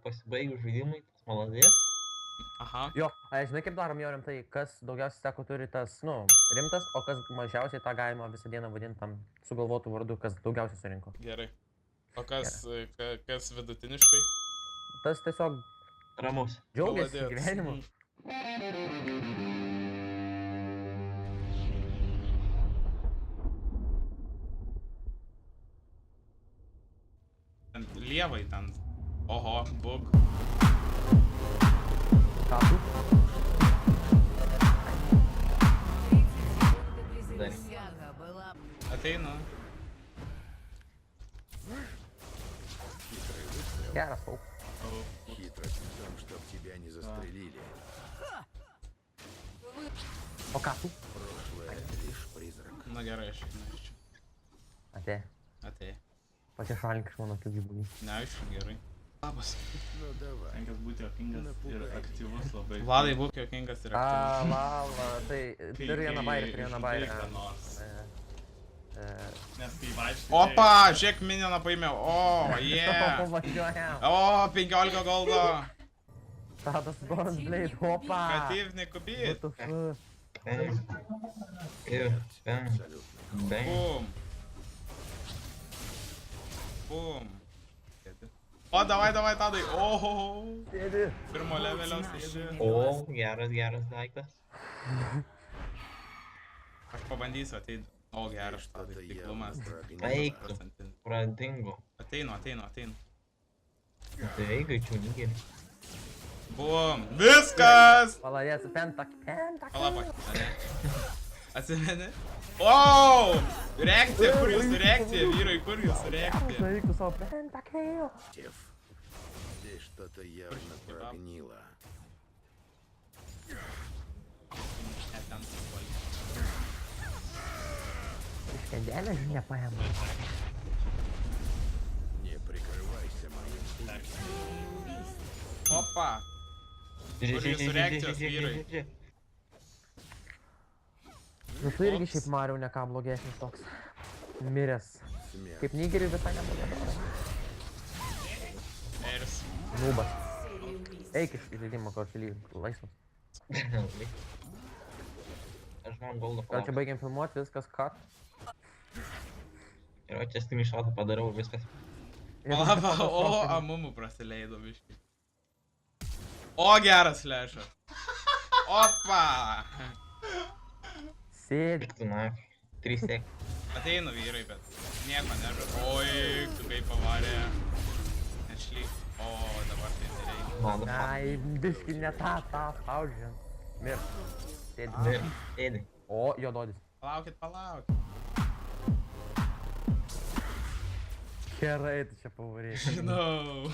pasibaigus žaidimui, tas maladės. Aha. Jo, žinai kaip darom jo rimtai, kas daugiausiai sako turi tas, nu, rimtas, o kas mažiausiai tą galima visą dieną vadinti tam sugalvotų vardu, kas daugiausiai surinko. Gerai. O kas vidutiniškai? Tas tiesiog Ramus. džiaugiasi Maladėc. gyvenimu. Ten lievai ten. Oho, bug. Ką tu? Ateinu. Geras, pauk. Хитрость в том, чтоб тебя не застрелили. O ką tu? Прошлое лишь призрак. Na gerai, aš einu iš čia. Atė. Atei. Pasišalink iš mano akių gyvūnų. Ne, aš gerai. Labas. Ну давай. Tenkas būti jokingas ir aktyvus labai. Vladai, būk jokingas ir aktyvus. Lala, tai turiu vieną bairį, turiu vieną bairį. Nes kai vaikštai... Opa, žiūrėk, minioną paėmiau. O, yeah. Važiuojam. O, 15 goldo. Tadas Gonblade, opa. Katyvni kubit. What the fuck? Bang. Bum. Bum. O, davai, Tadai. Oho. Sėdi. Pirmo levelio sėdi. O, geras daiktas. Aš pabandysiu ateiti. O, geras, Tadai, Что-то tiklumas. явно прогнило. Eik, Procentinis. pradingo. Ateinu. Tai greičiau nygėlį. Bum. Viskas! Paladės, pentak. Palauk, ane? Atsimeni? O! Reakcija, kur jūsų reakcija, vyrai, kur jūsų reakcija? Eik tu savo pentakėjo. Теф. Здесь что-то явно прогнило. Ne ten suvalgė. Iškendėlę žinia paėmė. Не прикрывайся моим пустым. Opa! Kur jūsų reakcijos, vyrai? Nu tu irgi šiaip Mario ne ką blogesnis toks. Miręs. Смерть. Kaip nigeriui visai neblogai. Eris. Nubas. Eik iš žaidimo, kol čia laisvas. Aš man goldo Gal čia palauk. baigiam filmuoti, viskas cut. Ir o čia screenshotą padarau, viskas. Pala, o, amumų prasileido biškai. O, geras flešas. Opa! Sėdi. Tu na, 3 sek. Ateinu vyrai, bet nieko nežadu. Oi, tu kaip pavarė. Nešlyk. O, dabar tai nereikia. Mano Ai, biški ne tą spaudžiant. Mir. Sėdi. Sėdi. O, juododis. Palaukit. Gerai, tu čia pavarėjai. Žinau.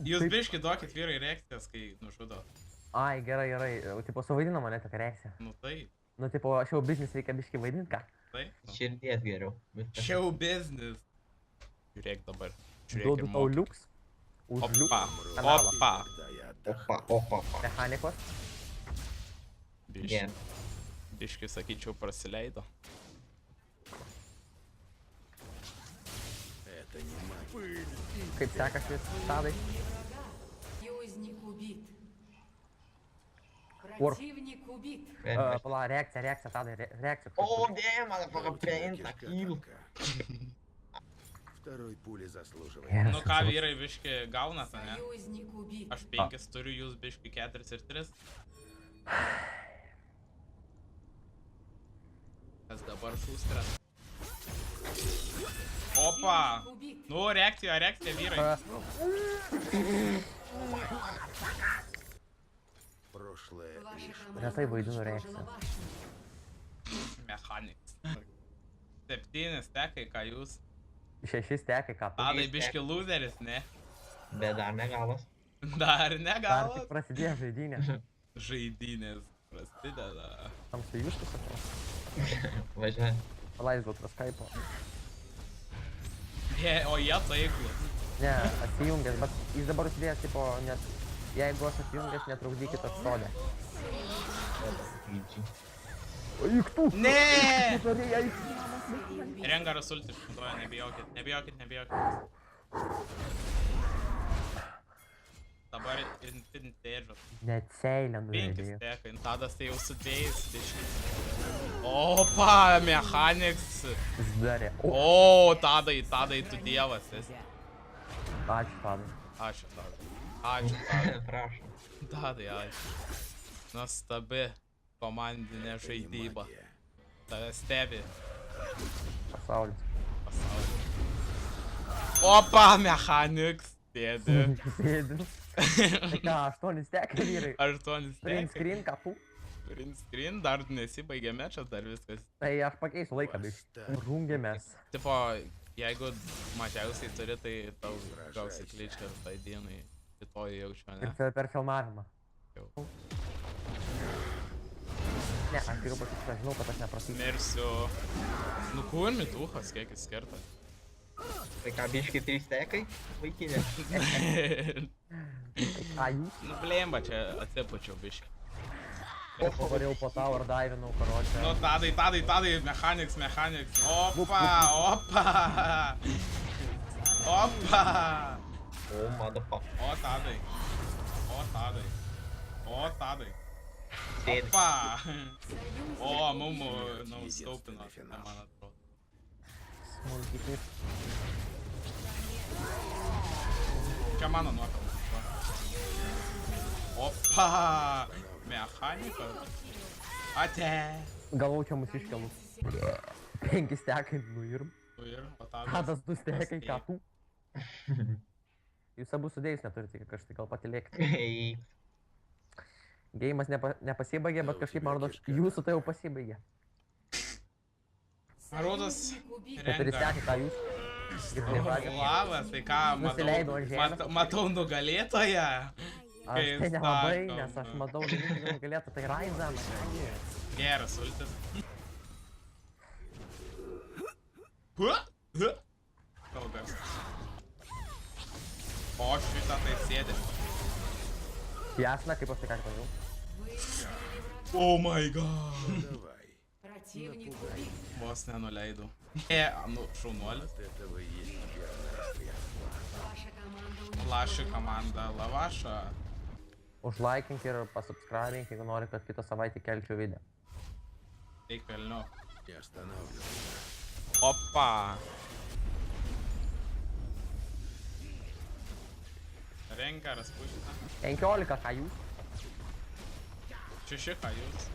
Jūs biški duokit vyrai reakcijas, kai nužudo. Ai, gerai. Tipo, suvaidino mane tokia reakcija. Nu tai. Nu, tipo, aš jau biznis reikia biški vaidinti, ką? Tai. Širdies geriau. Viskas. Show business. Žiūrėk dabar. Žiūrėk Duodu ir tau mokyk. liuks. Už liuks. Opa. Kanalą. Opa. Когда я отдохну. Opa. Mechanikos. Gerai. Biški, sakyčiau, prasileido. Это не магия. Kaip sekasi, Tadai? Союзник убит. Ор. Противник убит. Pala, reakcija, Tadai, reakcija. O, damn, motherfucker, Кишка pentakil. тонка. Второй пули заслуживает. Geras. Nu ką, vyrai biški gaunat, ne? Союзник убит. Aš 5 turiu, jūs biški 4 ir 3. Kas dabar šustras? Opa! Союзник убит. Nu, reakcija, vyrai. Прошлое Ваша лишь команда Retai vaidinu уничтожила reakciją. вашу. Mechanics. 7 stekai, ką jūs? 6 stekai, ką tu? Tadai biški loseris, ne? Bet dar negalas. Dar Dar negalas. tik prasidėjo žaidynė. Žaidynės prasideda. Tam su jūsų sakau. Važiuoju. Palaisdau pro Skype'o. O jie taiklus. Ne, atsijungęs, bet jis dabar užsidėjęs, tipo, nes jeigu aš atsijungęs, netrukdykit atsodę. GG. Eik tu! Ne! Norėjai eik! Rengaras ulti išnaudoja, nebijokit. vintage. Net seilę 5 nuėdėjau. stekai. Tadas tai jau sudėjęs. Opa, mechanics. Zdarė. O, O, Tadai, tu dievas esi. ačiū Tadai. Ačiū Tadai. Ačiū Tadai. Prašom. Tadai, ačiū. Nuostabi komandinė žaidyba. Tave stebi Pasaulis. pasaulyje. Opa, mechanics. Dėdė. Sėdin. Tai ką, 8 stekai vyrai. 8 Print stekai. screen, ką tu? Print screen, dar nesibaigė mečas, dar viskas. Tai aš pakeisiu laiką, biškį. Rungėmės. Tipo, jeigu mažiausiai turi, tai tau gausi kličką tai dienai. Rytoj jaučiu, Ir ne? per filmavimą. Jau. Ne, aš geriau pasakyti, aš žinau, kad aš neprasysiu. Mirsiu. Nu kur mituchas, kiek jis skirta? Tai ką, biški 3 stekai? Vaikinė. Ką jūs? Nu blemba, čia atsipučiau biškai. Aš pavariau po tau ar daivinau, karočią. Nu Tadai, mechanics. Opa. O, motherfucker. O Tadai. Sėdi. Opa. O, mumu, nuskaupino, man atrodo. Smulkiai. Čia mano nuopelnas. Opa. Mechanika. Ate. Galvau, čia mus iškelus. 5 stekai, nu ir. Tu ir, o Tadas. Tadas 2 stekai, ką tu? Jūs abu sudėjus neturite, kiek aš tai gal patilėkite. Ei. Geimas nepasibaigė, bet kažkaip man rodos, jūsų tai jau pasibaigė. Rodos. 4 stekai, ką jūs? Girdėjai pradžią? Labas, tai ką, Nusileidau ant žemės. matau nugalėtoją. Aš tai nelabai, nes aš matau, vienintelį nugalėtą, tai Raizan. Geras ultis. Tavo garsas. O šitą tai sėdė. Jasna, kaip aš tai ką pažiūrėjau. Oh my god. Давай. Противник убит. Vos nenuleidau. Nu, šaunuolis. Этого и есть верный ответ. Ваша команда Laši komanda Lavaša. Užlaikink ir pasubscribink, jeigu nori, kad kitą savaitę kelčiau video. Eik velniu. Не останавливайся. Opa. Renkaras pušina. 15, ką jūs? 6 ką jūs.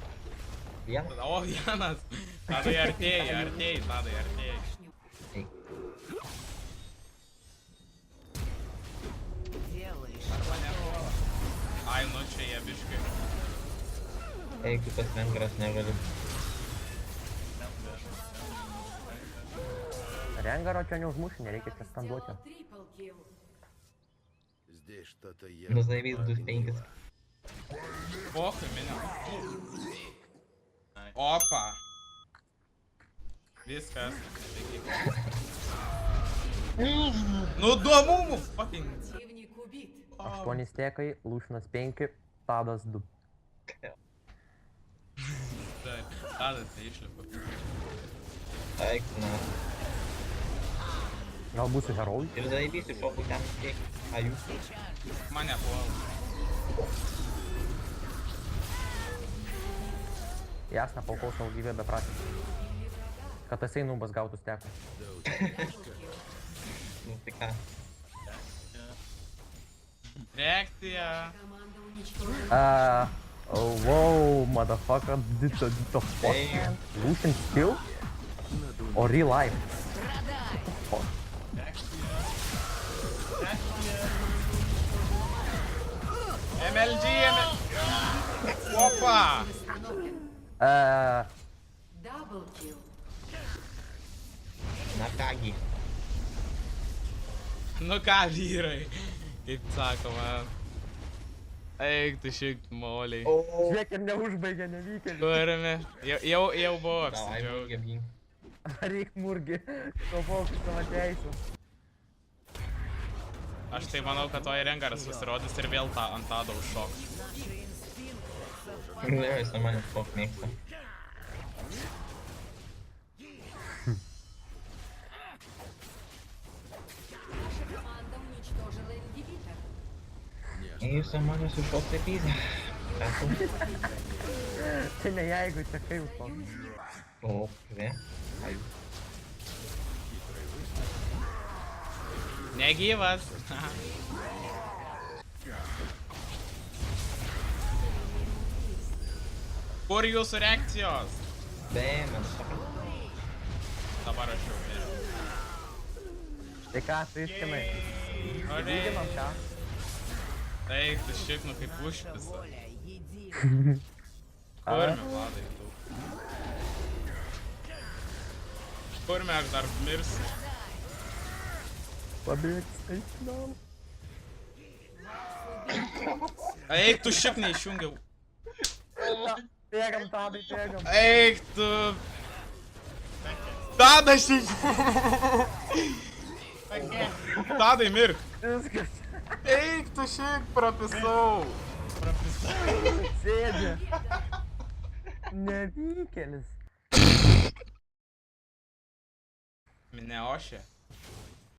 Vienas. O, vienas. Tadai artėjai. Ei. Ai, nu čia jie biškai. Ei, kitas vengras negaliu. Rengaro čia neužmuši, nereikia čia skanduoti. Triple kill. Здесь что-то Nu, есть. zaivys 2-5. Pohui, minė. Opa. Viskas. Nu, duomumų, fucking. Противник убит. 8 stekai, Lūšinas 5, Tadas 2. Tadas tai išlipa. Eik, na. Gal būsiu herojų? Ir zaivys iššokau ten kiek. A jūs? Mane puola. Jasna, paukau savo gyvę beprasį. Kad tasai nubas gautų stekų. Nu, tai ką? Reakcija. Команда уничтожена. Wow, motherfucker, did the fuck, man? Lucian skill? Or real life? Fuck. MLG. Opa. Дабл килл. Na kągi. Nu ką, vyrai. Kaip sakoma. Eik tu šiek moliai. O. Žiūrėk, ir neužbaigė, nevykėlį. Turime. Jau buvo Davai, apsidžiaugę. murgiam jį. Reik murgi, kovok su savo teisų. Aš tai manau, kad to Rengaras pasirodys ir vėl tą ant Tado užšoks. Nu, jis mane toks mėgsta. Наша команда уничтожила ингибитор. Не Isso, mano, se o show você pisa. Čia ne jeigu, čia kaip po. O, né? Aí, Negyvas. Kur jūsų reakcijos? bem, mano, só pra... Dabar aš jau vėl. Tai ką, tu iškimai? Lyginam ką? Taip, tu šiknu kaip užpisa. Kurme, Vladai, tu. Kurme, aš dar mirsiu. Pabėgs, eik gal. Eik, tu šik neišjungiau. Bėgam, Tadai, bėgam. Eik, tu. Tadai šik. Tadai mirk. Viskas. Eik, tu šik, prapisau. Sėdė. Nevykėlis. Neošė.